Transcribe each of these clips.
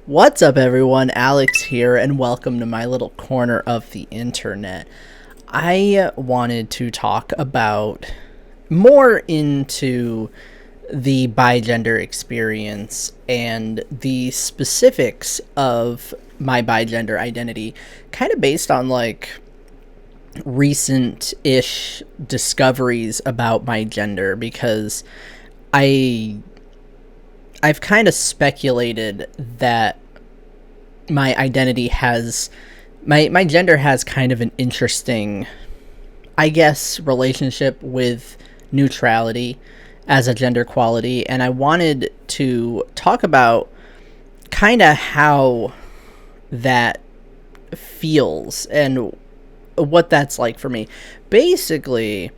What's up, everyone? Alex here, and welcome to my little corner of the internet. I wanted to talk about more into the bigender experience and the specifics of my bigender identity, kind of based on like recent-ish discoveries about my gender, because I've kind of speculated that my identity has my gender has kind of an interesting, I guess, relationship with neutrality as a gender quality, and I wanted to talk about kind of how that feels and what that's like for me. Basically,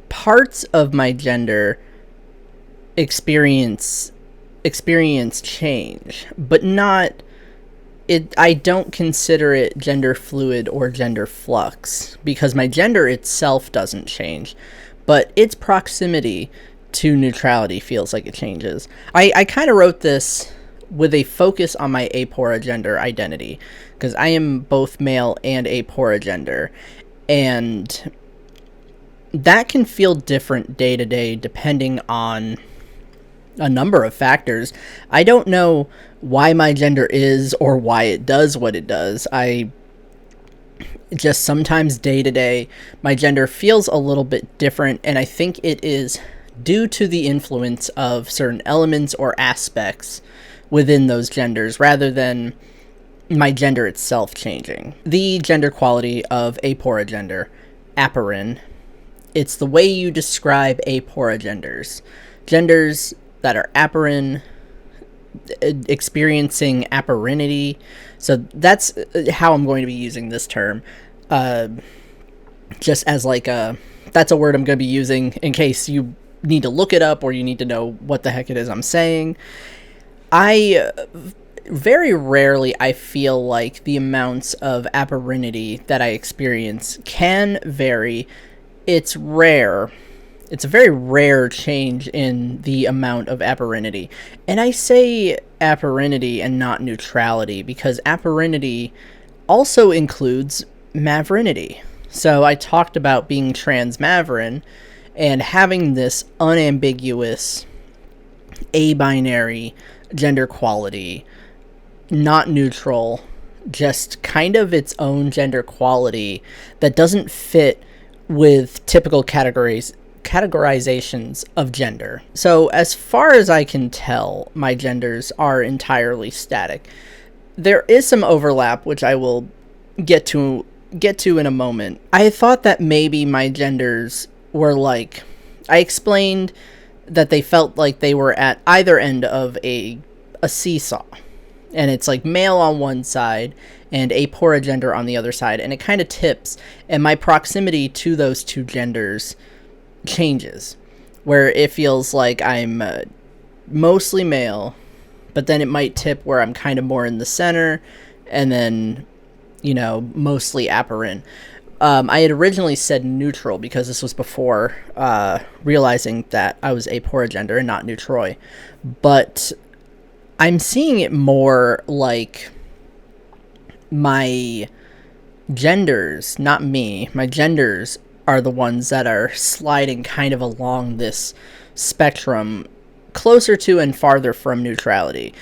parts of my gender experience change, but not it. I don't consider it gender fluid or gender flux, because my gender itself doesn't change, but its proximity to neutrality feels like it changes. I kind of wrote this with a focus on my apora gender identity, because I am both male and apora gender, and that can feel different day to day depending on a number of factors. I don't know why my gender is or why it does what it does. I just sometimes day to day, my gender feels a little bit different, and I think it is due to the influence of certain elements or aspects within those genders rather than my gender itself changing. The gender quality of apora gender, Aporine, it's the way you describe apora genders. Genders that are aporine, experiencing aporinity. So that's how I'm going to be using this term. Just as like that's a word I'm going to be using in case you need to look it up or you need to know what the heck it is I'm saying. Very rarely I feel like the amounts of aporinity that I experience can vary. It's rare. It's a very rare change in the amount of aporinity. And I say aporinity and not neutrality because aporinity also includes mavrinity. So I talked about being trans-mavrin and having this unambiguous abinary gender quality, not neutral, just kind of its own gender quality that doesn't fit with typical categorizations of gender. So as far as I can tell, my genders are entirely static. There is some overlap, which I will get to in a moment. I thought that maybe my genders were like, I explained that they felt like they were at either end of a seesaw, and it's like male on one side and apora gender on the other side, and it kind of tips, and my proximity to those two genders changes, where it feels like I'm mostly male, but then it might tip where I'm kind of more in the center, and then, you know, mostly aporine. I had originally said neutral because this was before realizing that I was apora gender and not neutroy, but I'm seeing it more like my genders, not me, my genders are the ones that are sliding kind of along this spectrum closer to and farther from neutrality.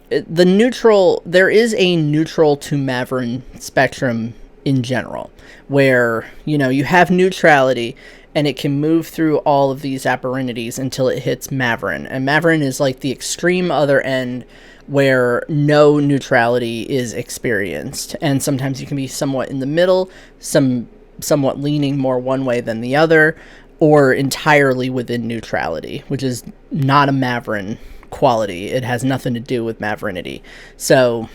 There is a neutral to mavrin spectrum in general, where, you know, you have neutrality and it can move through all of these aporinities until it hits mavrin. And mavrin is like the extreme other end where no neutrality is experienced. And sometimes you can be somewhat in the middle, somewhat leaning more one way than the other, or entirely within neutrality, which is not a mavrin quality. It has nothing to do with mavrinity. So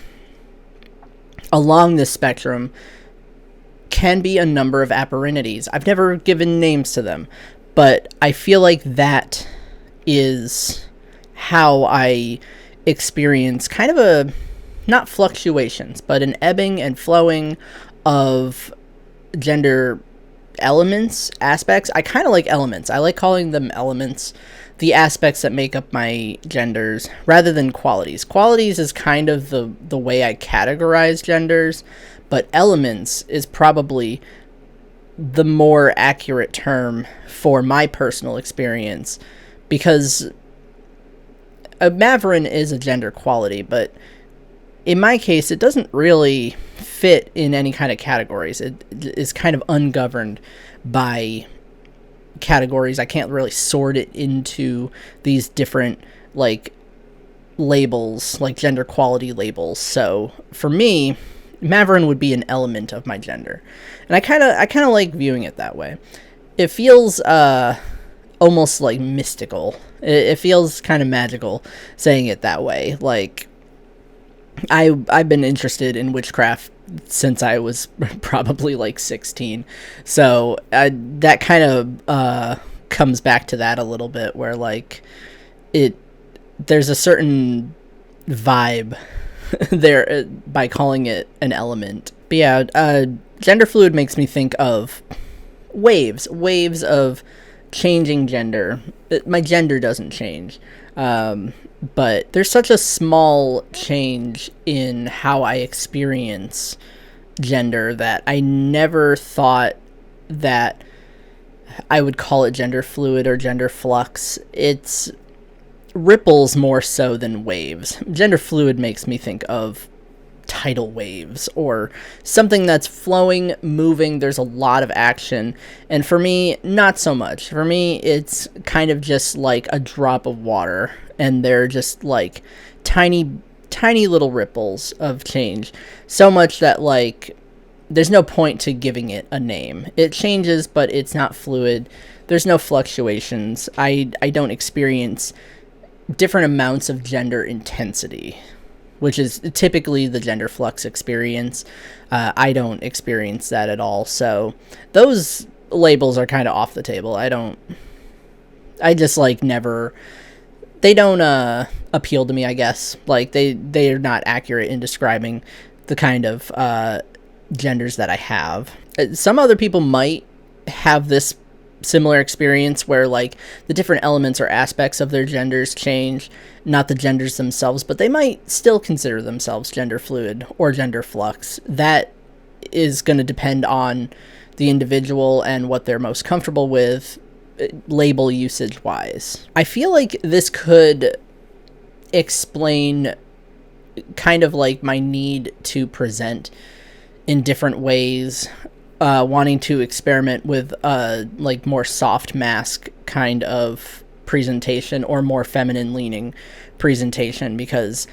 along this spectrum can be a number of aporinities. I've never given names to them, but I feel like that is how I experience kind of a, not fluctuations, but an ebbing and flowing of gender elements, aspects. I kind of like elements. I like calling them elements. the aspects that make up my genders rather than qualities. Qualities is kind of the way I categorize genders, but elements is probably the more accurate term for my personal experience, because a Maverin is a gender quality, but in my case, it doesn't really fit in any kind of categories. It is kind of ungoverned by categories. I can't really sort it into these different like labels, like gender quality labels. So for me, Maverin would be an element of my gender, and I kind of like viewing it that way. It feels almost like mystical. It feels kind of magical saying it that way. Like I've been interested in witchcraft since I was probably like 16, so that kind of comes back to that a little bit, where like there's a certain vibe there by calling it an element. But yeah, gender fluid makes me think of waves of changing gender. My gender doesn't change, but there's such a small change in how I experience gender that I never thought that I would call it gender fluid or gender flux. It's ripples more so than waves. Gender fluid makes me think of tidal waves or something that's flowing, moving. There's a lot of action, and for me, not so much. For me, it's kind of just like a drop of water, and they're just like tiny little ripples of change, so much that like there's no point to giving it a name. It changes, but it's not fluid. There's no fluctuations. I don't experience different amounts of gender intensity, which is typically the gender flux experience. I don't experience that at all. So those labels are kind of off the table. I just like never, they don't appeal to me, I guess. Like they are not accurate in describing the kind of genders that I have. Some other people might have this similar experience where like the different elements or aspects of their genders change, not the genders themselves, but they might still consider themselves gender fluid or gender flux. That is going to depend on the individual and what they're most comfortable with, label usage wise. I feel like this could explain kind of like my need to present in different ways, wanting to experiment with like more soft mask kind of presentation or more feminine leaning presentation, because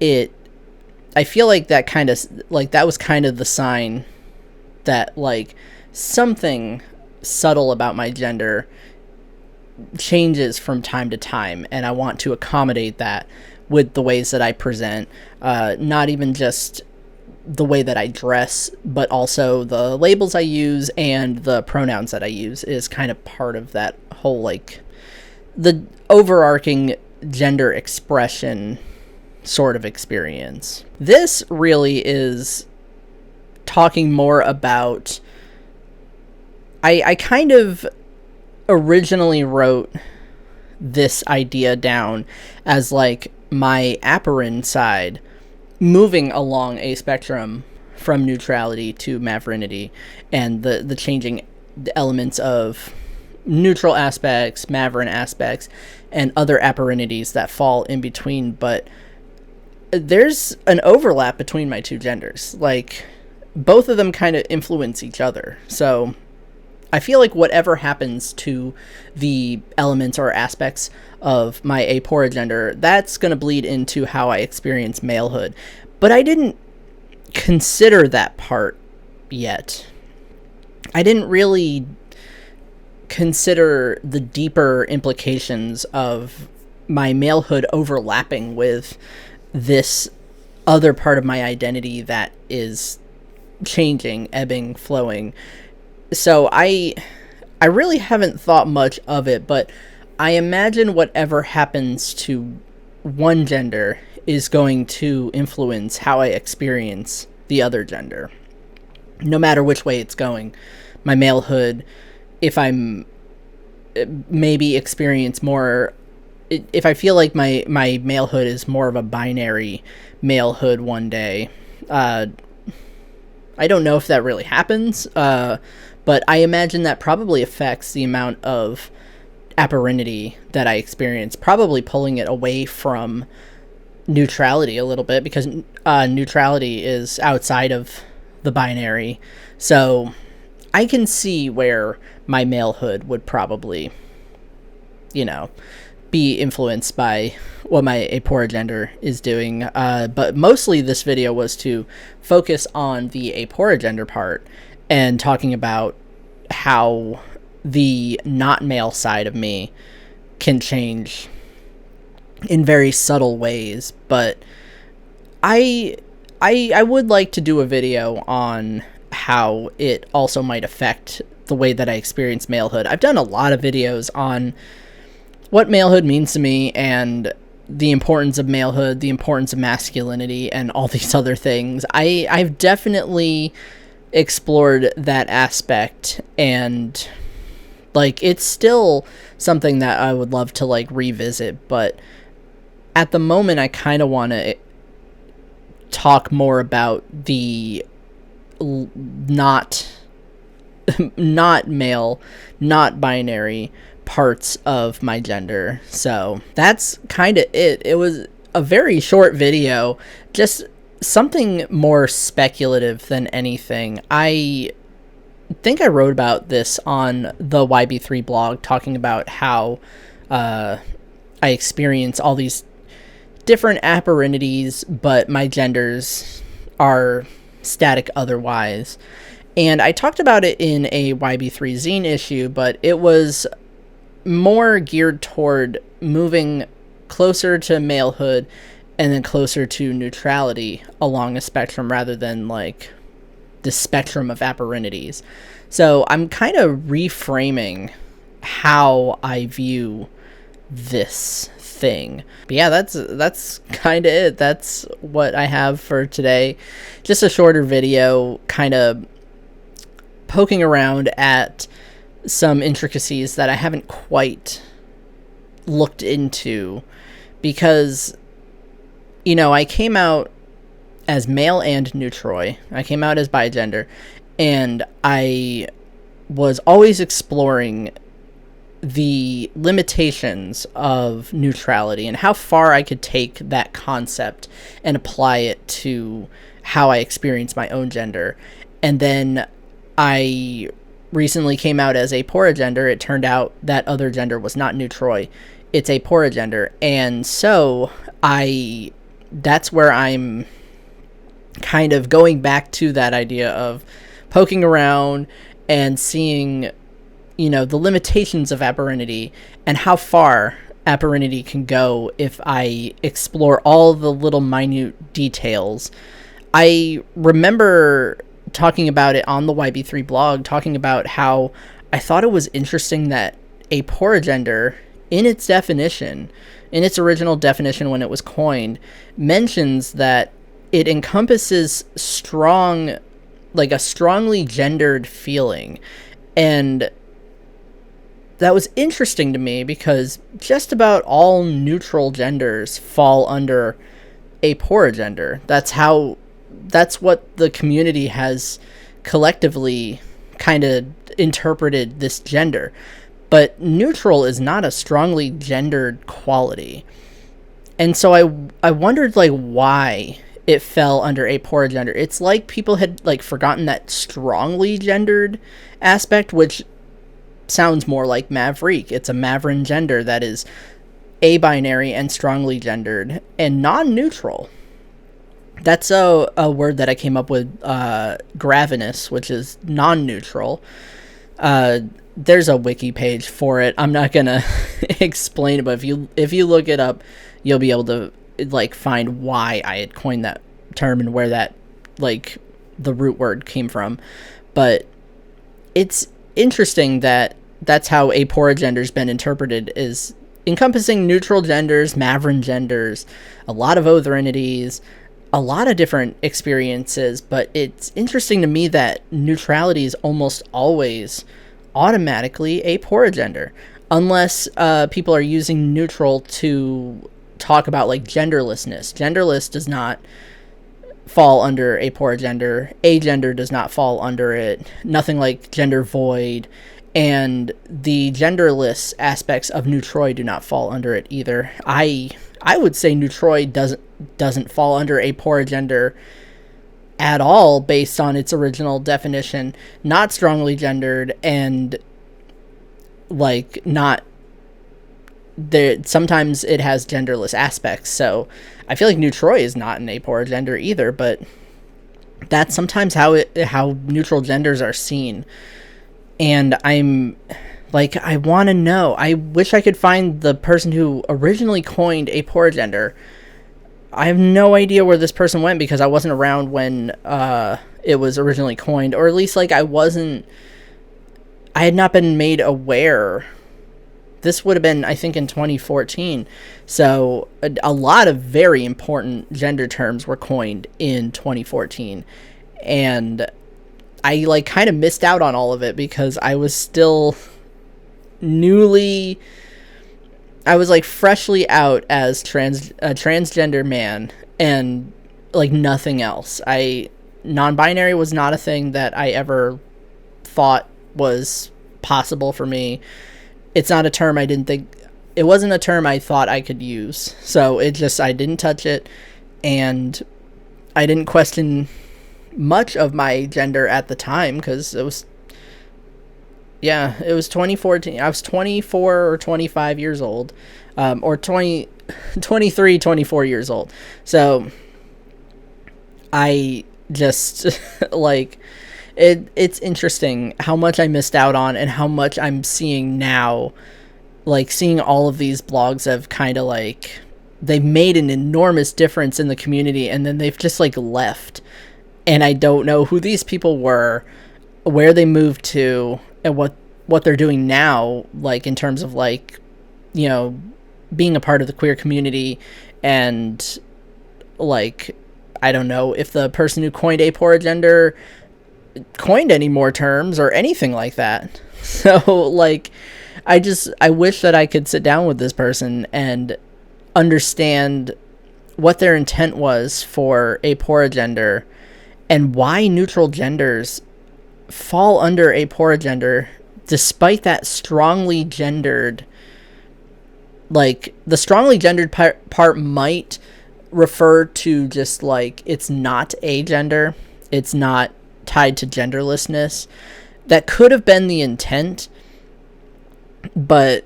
I feel like that kind of like that was kind of the sign that like something subtle about my gender changes from time to time, and I want to accommodate that with the ways that I present, not even just the way that I dress, but also the labels I use and the pronouns that I use is kind of part of that whole, like, the overarching gender expression sort of experience. This really is talking more about, I kind of originally wrote this idea down as like my Aporine side moving along a spectrum from neutrality to maverinity, and the changing elements of neutral aspects, maverin aspects, and other aporinities that fall in between. But there's an overlap between my two genders. Like, both of them kind of influence each other. So I feel like whatever happens to the elements or aspects of my apora gender, that's going to bleed into how I experience malehood. But I didn't consider that part yet. I didn't really consider the deeper implications of my malehood overlapping with this other part of my identity that is changing, ebbing, flowing. So I really haven't thought much of it, but I imagine whatever happens to one gender is going to influence how I experience the other gender. No matter which way it's going. My malehood, if I'm maybe experience more if I feel like my malehood is more of a binary malehood one day, I don't know if that really happens, but I imagine that probably affects the amount of aporinity that I experience, probably pulling it away from neutrality a little bit, because neutrality is outside of the binary. So I can see where my malehood would probably, be influenced by what my aporigender is doing. But mostly this video was to focus on the aporigender part and talking about how the not male side of me can change in very subtle ways. But I would like to do a video on how it also might affect the way that I experience malehood. I've done a lot of videos on what malehood means to me and the importance of malehood, the importance of masculinity, and all these other things. I've definitely explored that aspect, and it's still something that I would love to revisit, but at the moment I kind of want to talk more about the not male, not binary parts of my gender. So that's kind of it. It was a very short video, just something more speculative than anything. I think I wrote about this on the YB3 blog, talking about how I experience all these different aporinities, but my genders are static otherwise. And I talked about it in a YB3 zine issue, but it was more geared toward moving closer to malehood and then closer to neutrality along a spectrum, rather than the spectrum of aporinities. So I'm kind of reframing how I view this thing. But yeah, that's kind of it. That's what I have for today. Just a shorter video, kind of poking around at some intricacies that I haven't quite looked into, because I came out as male and neutroy. I came out as bigender, and I was always exploring the limitations of neutrality and how far I could take that concept and apply it to how I experience my own gender. And then I recently came out as aporigender. It turned out that other gender was not neutroy, it's aporigender. And so that's where I'm kind of going back to that idea of poking around and seeing the limitations of aporinity and how far aporinity can go if I explore all the little minute details. I remember talking about it on the YB3 blog, talking about how I thought it was interesting that aporigender, in its definition, in its original definition when it was coined, mentions that it encompasses a strongly gendered feeling. And that was interesting to me, because just about all neutral genders fall under aporigender. That's what the community has collectively kind of interpreted this gender. But neutral is not a strongly gendered quality. And so I wondered why it fell under aporigender. It's like people had forgotten that strongly gendered aspect, which sounds more like maverick. It's a maverin gender that is abinary and strongly gendered and non-neutral. That's a word that I came up with, gravinous, which is non-neutral. There's a wiki page for it. I'm not gonna explain it, but if you look it up, you'll be able to find why I had coined that term and where that the root word came from. But it's interesting that that's how aporigender's been interpreted, is encompassing neutral genders, maverin genders, a lot of otherinities, a lot of different experiences. But it's interesting to me that neutrality is almost always automatically aporigender. unless people are using neutral to talk about like genderlessness. Genderless does not fall under aporigender. Agender does not fall under it. Nothing like gender void. And the genderless aspects of neutroid do not fall under it either. I would say neutroid doesn't fall under aporigender at all based on its original definition. Not strongly gendered, and like not there. Sometimes it has genderless aspects. So I feel like neutroid is not an aporigender either, but that's sometimes how neutral genders are seen. And I'm like, I want to know. I wish I could find the person who originally coined aporigender. I have no idea where this person went because I wasn't around when it was originally coined, or at least like I had not been made aware. This would have been, I think, in 2014. So a lot of very important gender terms were coined in 2014. And I like kind of missed out on all of it because I was still I was like freshly out as a transgender man and like nothing else. Non-binary was not a thing that I ever thought was possible for me. It's not a term it wasn't a term I thought I could use. So I didn't touch it, and I didn't question much of my gender at the time because it was 2014. I was 24 or 25 years old, or 23, 24 years old. So I just like it's interesting how much I missed out on and how much I'm seeing now, like seeing all of these blogs have kind of like they've made an enormous difference in the community, and then they've just like left. And I don't know who these people were, where they moved to, and what they're doing now, like in terms of like, you know, being a part of the queer community. And like, I don't know if the person who coined aporigender coined any more terms or anything like that. So like, I wish that I could sit down with this person and understand what their intent was for aporigender, and why neutral genders fall under aporigender despite that strongly gendered, like the strongly gendered part might refer to just like it's not agender, it's not tied to genderlessness. That could have been the intent, but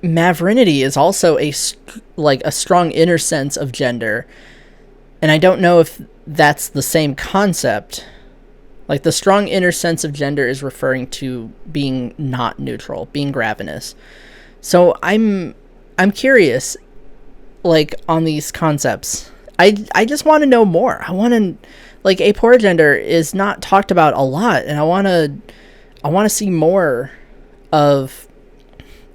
mavrinity is also a strong inner sense of gender, and I don't know if that's the same concept. Like the strong inner sense of gender is referring to being not neutral, being gravinous. So I'm curious, like on these concepts. I just want to know more. I want to, like, aporigender is not talked about a lot, and I want to see more of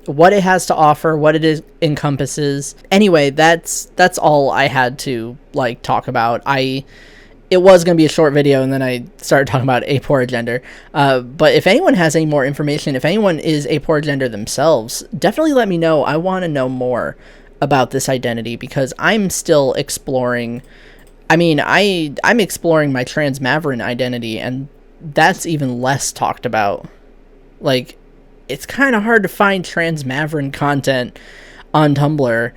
what it has to offer, what it encompasses. Anyway, that's all I had to like talk about. It was going to be a short video, and then I started talking about aporigender. But if anyone has any more information, if anyone is aporigender themselves, definitely let me know. I want to know more about this identity because I'm still exploring. I mean, I'm exploring my trans maverick identity, and that's even less talked about. Like, it's kind of hard to find trans maverick content on Tumblr.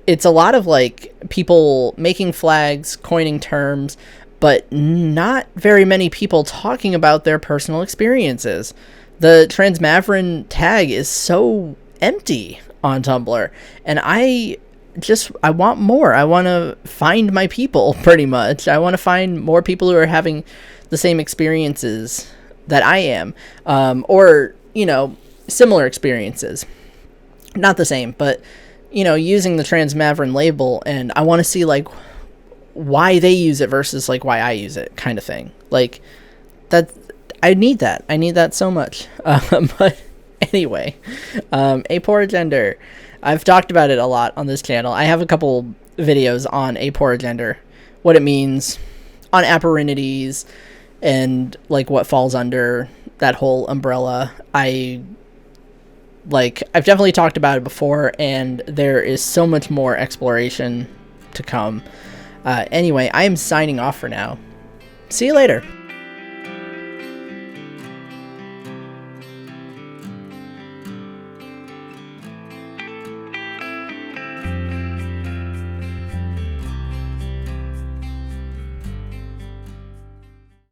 It's a lot of like people making flags, coining terms, but not very many people talking about their personal experiences. The trans maverick tag is so empty on Tumblr, and I want more. I want to find my people, pretty much. I want to find more people who are having the same experiences that I am, or, you know, similar experiences. Not the same, but, you know, using the trans maverick label, and I want to see, like, why they use it versus, like, why I use it, kind of thing. Like, that, I need that so much. But anyway, aporigender. I've talked about it a lot on this channel. I have a couple videos on aporigender, what it means, on aporinities, and like what falls under that whole umbrella. I like, I've definitely talked about it before, and there is so much more exploration to come. Anyway, I am signing off for now. See you later.